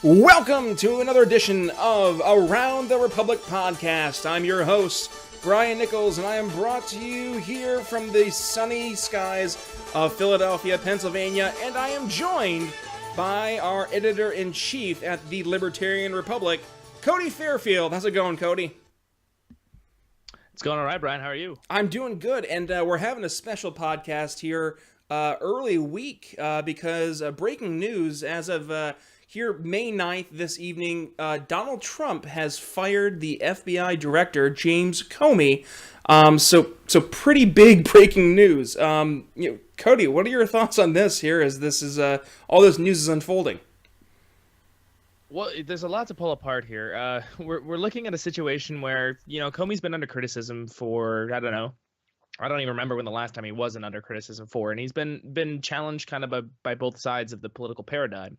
Welcome to another edition of Around the Republic podcast. I'm your host, Brian Nichols, and I am brought to you here from the sunny skies of Philadelphia, Pennsylvania, and I am joined by our editor-in-chief at the Libertarian Republic, Kody Fairfield. How's it going, Kody? It's going all right, Brian. How are you? I'm doing good, and we're having a special podcast here early week because breaking news as of here, May 9th, this evening, Donald Trump has fired the FBI director, James Comey. So pretty big breaking news. Kody, what are your thoughts on this here as this is all this news is unfolding? Well, there's a lot to pull apart here. We're looking at a situation where, Comey's been under criticism for, I don't even remember when the last time he wasn't under criticism for, and he's been challenged kind of by both sides of the political paradigm.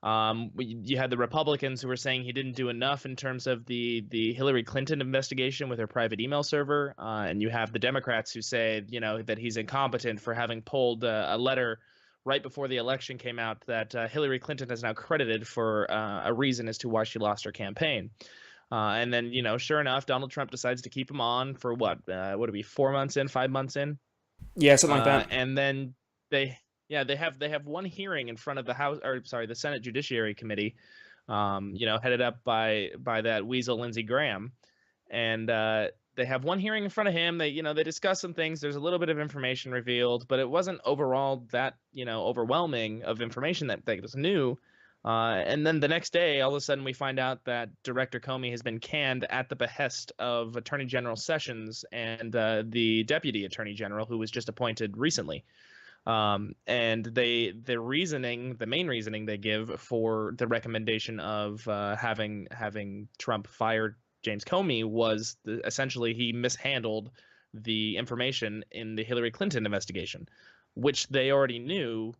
You had the Republicans who were saying he didn't do enough in terms of the Hillary Clinton investigation with her private email server. And you have the Democrats who say, that he's incompetent for having pulled a letter right before the election came out that Hillary Clinton has now credited for a reason as to why she lost her campaign. And then, sure enough, Donald Trump decides to keep him on for what would it be, 4 months in, 5 months in? Yeah, something like that. And then they have one hearing in front of the Senate Judiciary Committee, headed up by that weasel Lindsey Graham, and they have one hearing in front of him. They discuss some things. There's a little bit of information revealed, but it wasn't overall that overwhelming of information that was new. And then the next day, all of a sudden, we find out that Director Comey has been canned at the behest of Attorney General Sessions and the Deputy Attorney General, who was just appointed recently. And the main reasoning they give for the recommendation of having Trump fire James Comey was essentially he mishandled the information in the Hillary Clinton investigation, which they already knew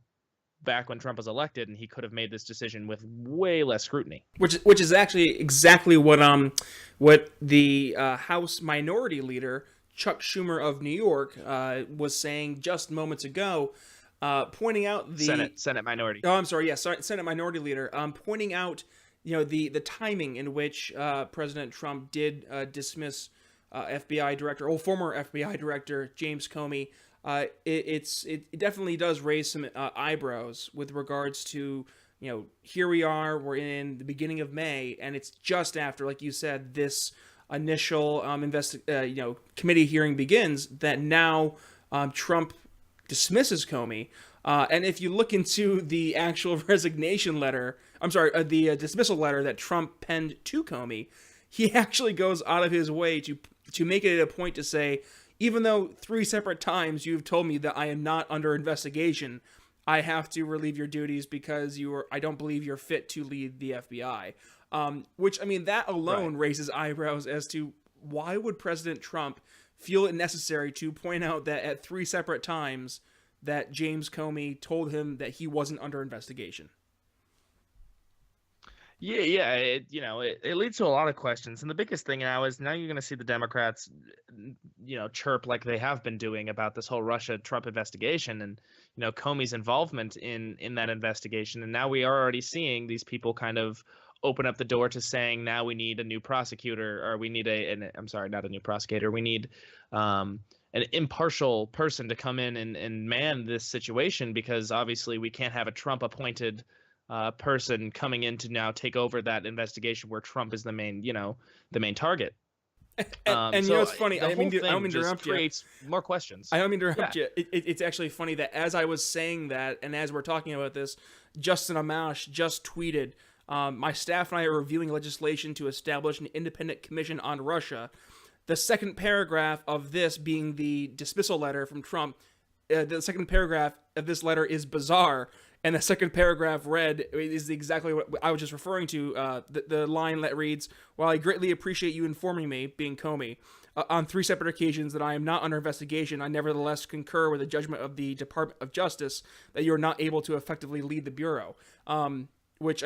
back when Trump was elected, and he could have made this decision with way less scrutiny. Which is actually exactly what the House Minority Leader Chuck Schumer of New York was saying just moments ago, pointing out the Senate Minority. Oh, I'm sorry. Yeah, Senate Minority Leader, pointing out the timing in which President Trump did dismiss former FBI Director James Comey. It definitely does raise some eyebrows with regards to here we are, we're in the beginning of May, and it's just after, like you said, this initial committee hearing begins, that now Trump dismisses Comey. And if you look into the actual resignation letter, the dismissal letter that Trump penned to Comey, he actually goes out of his way to make it a point to say, even though 3 separate times you've told me that I am not under investigation, I have to relieve your duties because I don't believe you're fit to lead the FBI. That alone raises eyebrows as to why would President Trump feel it necessary to point out that at 3 separate times that James Comey told him that he wasn't under investigation. Yeah, it leads to a lot of questions, and the biggest thing now is you're going to see the Democrats, chirp like they have been doing about this whole Russia-Trump investigation and Comey's involvement in that investigation, and now we are already seeing these people kind of open up the door to saying now we need a new prosecutor, or we need not a new prosecutor, we need an impartial person to come in and man this situation, because obviously we can't have a Trump appointed person coming in to now take over that investigation where Trump is the main target. And it's funny. I don't mean to interrupt you. Creates more questions. I don't mean to interrupt you. It's actually funny that as I was saying that, and as we're talking about this, Justin Amash just tweeted, my staff and I are reviewing legislation to establish an independent commission on Russia. The second paragraph of this being the dismissal letter from Trump, the second paragraph of this letter is bizarre. And the second paragraph read is exactly what I was just referring to. The line that reads, "While I greatly appreciate you informing me," being Comey, on 3 separate occasions that I am not under investigation, I nevertheless concur with the judgment of the Department of Justice that you are not able to effectively lead the Bureau. Which,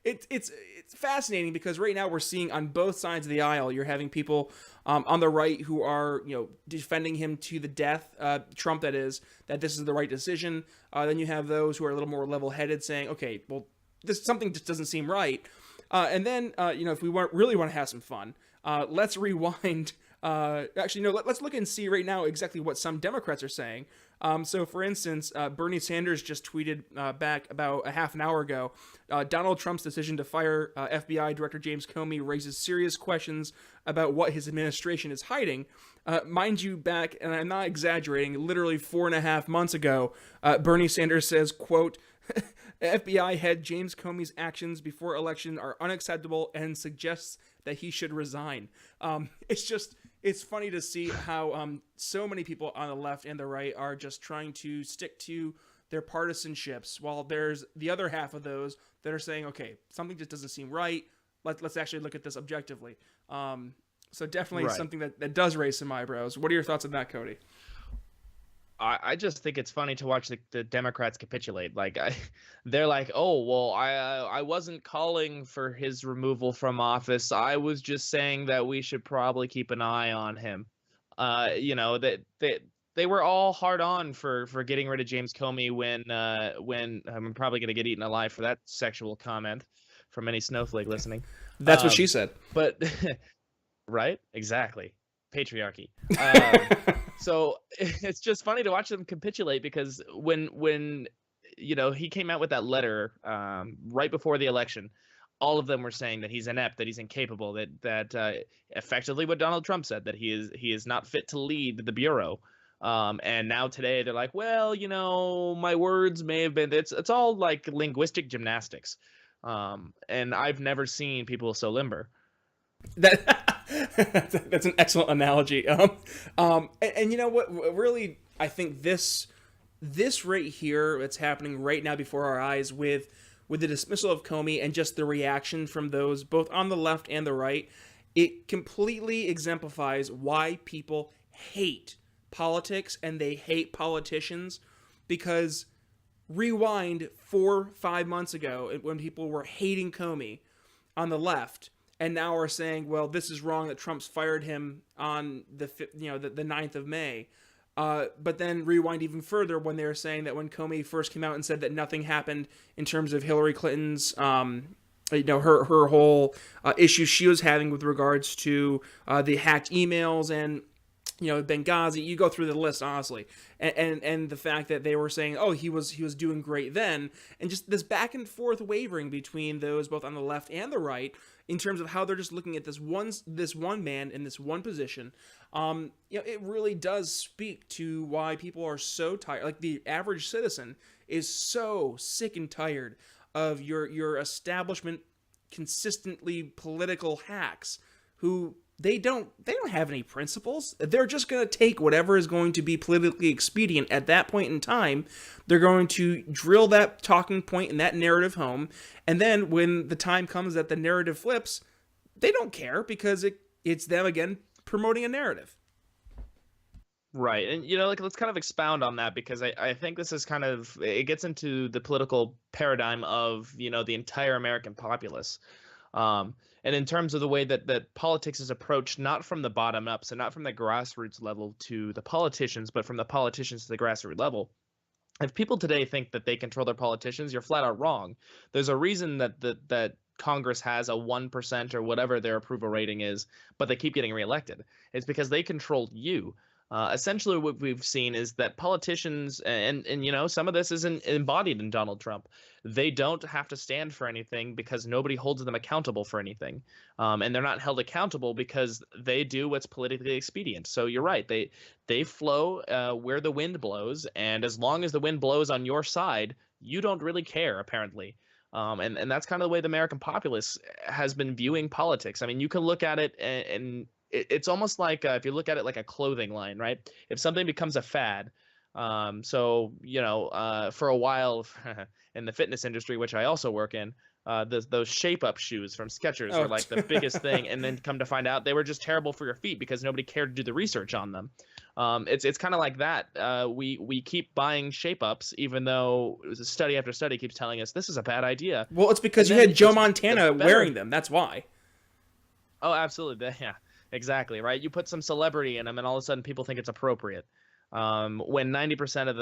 it's fascinating because right now we're seeing on both sides of the aisle, you're having people on the right who are, defending him to the death, Trump that is, that this is the right decision. Then you have those who are a little more level-headed saying, okay, well, this something just doesn't seem right. And then, if we really want to have some fun, let's rewind. Actually, no, let's look and see right now exactly what some Democrats are saying. So, for instance, Bernie Sanders just tweeted back about a half an hour ago, Donald Trump's decision to fire FBI Director James Comey raises serious questions about what his administration is hiding. Mind you, back, and I'm not exaggerating, literally 4.5 months ago, Bernie Sanders says, quote, FBI head James Comey's actions before election are unacceptable and suggests that he should resign. It's funny to see how so many people on the left and the right are just trying to stick to their partisanships, while there's the other half of those that are saying, okay, something just doesn't seem right. Let's actually look at this objectively. So definitely something that does raise some eyebrows. What are your thoughts on that, Kody? I just think it's funny to watch the Democrats capitulate. Like, they're like, oh, well, I wasn't calling for his removal from office. I was just saying that we should probably keep an eye on him. That they were all hard on for getting rid of James Comey when I'm probably going to get eaten alive for that sexual comment from any snowflake listening. That's what she said. But right, exactly, patriarchy. So it's just funny to watch them capitulate, because when he came out with that letter right before the election, all of them were saying that he's inept, that he's incapable, that effectively what Donald Trump said, that he is not fit to lead the bureau. And now today they're like, well, my words may have been. It's all like linguistic gymnastics. And I've never seen people so limber. That's an excellent analogy. And you know what? Really, I think this right here, that's happening right now before our eyes, with the dismissal of Comey and just the reaction from those both on the left and the right, it completely exemplifies why people hate politics and they hate politicians. Because rewind 4-5 months ago, when people were hating Comey on the left, and now are saying, well, this is wrong that Trump's fired him on the 9th of May. But then rewind even further when they were saying that when Comey first came out and said that nothing happened in terms of Hillary Clinton's, her whole issue she was having with regards to the hacked emails and Benghazi. You go through the list, honestly, and the fact that they were saying, oh, he was doing great then, and just this back and forth wavering between those both on the left and the right in terms of how they're just looking at this one man in this one position. It really does speak to why people are so tired. Like, the average citizen is so sick and tired of your establishment consistently political hacks who they don't have any principles. They're just going to take whatever is going to be politically expedient at that point in time. They're going to drill that talking point and that narrative home. And then when the time comes that the narrative flips, they don't care, because it's them again promoting a narrative. Right. And, let's kind of expound on that, because I think this is kind of, it gets into the political paradigm of, the entire American populace. And in terms of the way that politics is approached, not from the bottom up, so not from the grassroots level to the politicians, but from the politicians to the grassroots level. If people today think that they control their politicians, you're flat out wrong. There's a reason that Congress has a 1% or whatever their approval rating is, but they keep getting reelected. It's because they control you. Essentially, what we've seen is that politicians, and some of this isn't embodied in Donald Trump. They don't have to stand for anything because nobody holds them accountable for anything, and they're not held accountable because they do what's politically expedient. So you're right; they flow where the wind blows, and as long as the wind blows on your side, you don't really care, apparently. And that's kind of the way the American populace has been viewing politics. I mean, you can look at it and it's almost like if you look at it like a clothing line, right? If something becomes a fad, for a while in the fitness industry, which I also work in, those shape-up shoes from Skechers were like the biggest thing, and then come to find out they were just terrible for your feet because nobody cared to do the research on them. It's kind of like that. We keep buying shape-ups, even though study after study keeps telling us this is a bad idea. Well, it's because you had Joe Montana wearing them. That's why. Oh, absolutely. Yeah. Exactly, right? You put some celebrity in them, and all of a sudden people think it's appropriate. When 90% of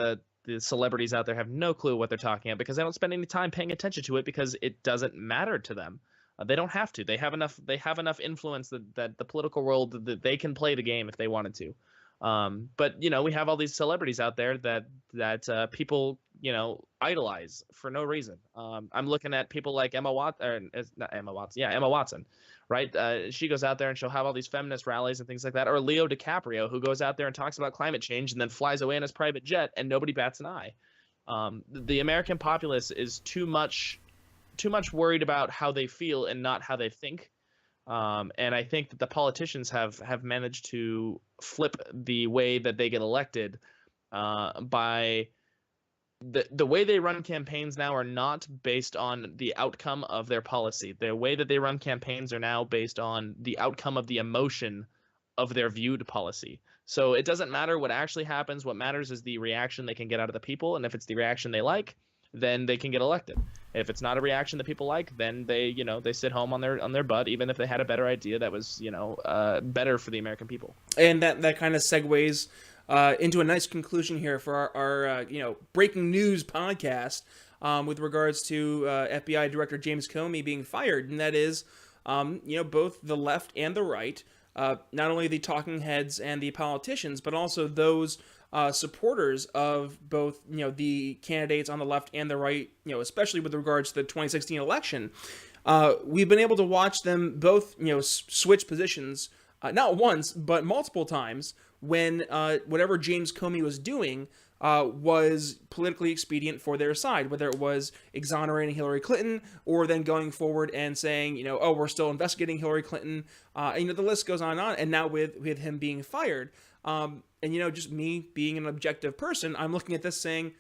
the celebrities out there have no clue what they're talking about because they don't spend any time paying attention to it because it doesn't matter to them. They don't have to. They have enough. They have enough influence that the political world that they can play the game if they wanted to. But we have all these celebrities out there that people idolize for no reason. I'm looking at people like Emma Watson, not Emma Watson, yeah, Emma Watson, right? She goes out there and she'll have all these feminist rallies and things like that. Or Leo DiCaprio, who goes out there and talks about climate change and then flies away in his private jet and nobody bats an eye. The American populace is too much worried about how they feel and not how they think. And I think that the politicians have managed to flip the way that they get elected by the way they run campaigns now are not based on the outcome of their policy. The way that they run campaigns are now based on the outcome of the emotion of their viewed policy. So it doesn't matter what actually happens. What matters is the reaction they can get out of the people. And if it's the reaction they like, then they can get elected. If it's not a reaction that people like, then they sit home on their butt, even if they had a better idea that was better for the American people. And that kind of segues into a nice conclusion here for our breaking news podcast with regards to FBI Director James Comey being fired, and that is both the left and the right, not only the talking heads and the politicians, but also those supporters of both, the candidates on the left and the right, especially with regards to the 2016 election. We've been able to watch them both, switch positions, not once, but multiple times when whatever James Comey was doing was politically expedient for their side, whether it was exonerating Hillary Clinton or then going forward and saying, oh, we're still investigating Hillary Clinton. The list goes on and on. And now with him being fired, and just me being an objective person, I'm looking at this saying,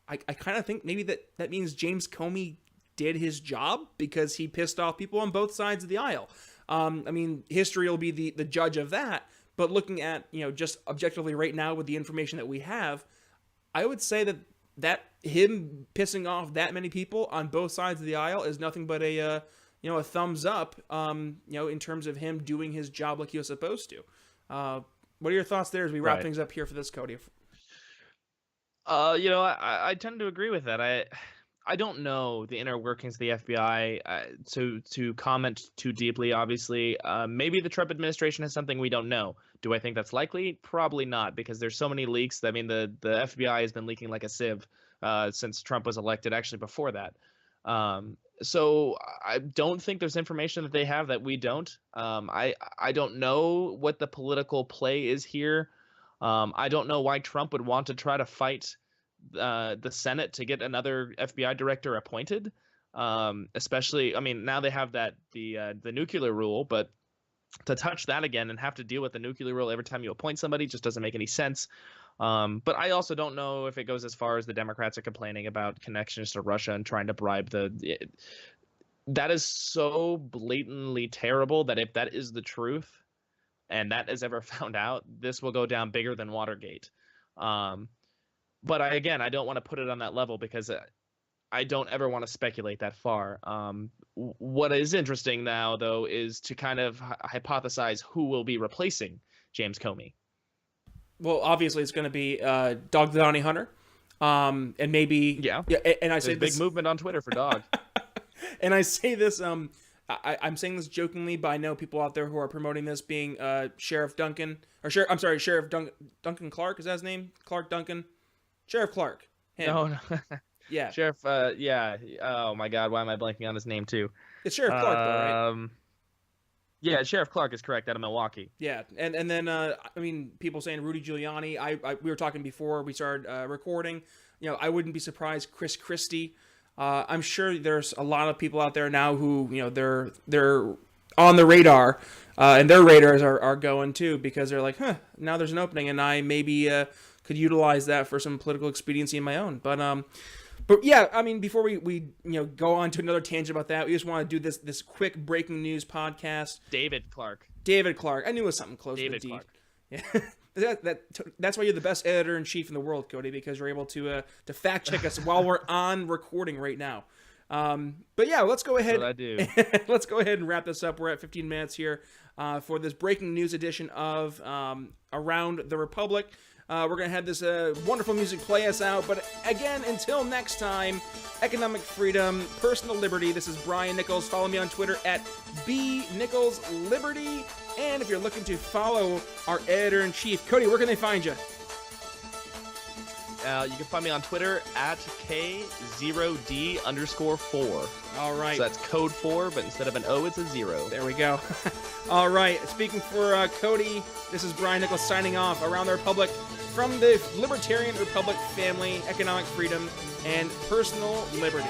I kind of think maybe that means James Comey did his job because he pissed off people on both sides of the aisle. History will be the judge of that. But looking at, just objectively right now with the information that we have, I would say that him pissing off that many people on both sides of the aisle is nothing but a thumbs up, in terms of him doing his job like he was supposed to. What are your thoughts there as we wrap things up here for this, Kody? I tend to agree with that. I don't know the inner workings of the FBI to comment too deeply, obviously. Maybe the Trump administration has something we don't know. Do I think that's likely? Probably not, because there's so many leaks. I mean, the FBI has been leaking like a sieve since Trump was elected, actually before that. So I don't think there's information that they have that we don't. I don't know what the political play is here. I don't know why Trump would want to try to fight the Senate to get another FBI director appointed. Especially, now they have the nuclear rule, but to touch that again and have to deal with the nuclear rule every time you appoint somebody just doesn't make any sense. But I also don't know if it goes as far as the Democrats are complaining about connections to Russia and trying to bribe that is so blatantly terrible that if that is the truth and that is ever found out, this will go down bigger than Watergate. But I don't want to put it on that level because I don't ever want to speculate that far. What is interesting now, though, is to kind of hypothesize who will be replacing James Comey. Well, obviously, it's going to be Dog the Bounty Hunter, and maybe And I say there's big movement on Twitter for Dog. And I say this, I'm saying this jokingly, but I know people out there who are promoting this being Sheriff Duncan Duncan Clark. Is that his name? Clark Duncan. Sheriff Clark. Him. No. Yeah. Sheriff, yeah. Oh, my God. Why am I blanking on his name, too? It's Sheriff Clark, though, right? Yeah, Sheriff Clark is correct, out of Milwaukee. Yeah, and then, people saying Rudy Giuliani. We were talking before we started recording. I wouldn't be surprised Chris Christie. I'm sure there's a lot of people out there now who, they're on the radar, and their radars are going, too, because they're like, now there's an opening, and I maybe could utilize that for some political expediency in my own. But yeah, before we go on to another tangent about that, we just want to do this quick breaking news podcast. David Clark. I knew it was something close to D. Yeah. That's why you're the best editor-in-chief in the world, Kody, because you're able to fact check us while we're on recording right now. But yeah, let's go ahead. That's what I do. Let's go ahead and wrap this up. We're at 15 minutes here for this breaking news edition of Around the Republic. We're going to have this wonderful music play us out. But again, until next time, economic freedom, personal liberty. This is Brian Nichols. Follow me on Twitter at bnicholsliberty. And if you're looking to follow our editor-in-chief, Kody, where can they find you? You can find me on Twitter at K0D_4. All right. So that's code 4, but instead of an O, it's a 0. There we go. All right. Speaking for Kody, this is Brian Nichols signing off. Around the Republic, from the Libertarian Republic family, economic freedom, and personal liberty.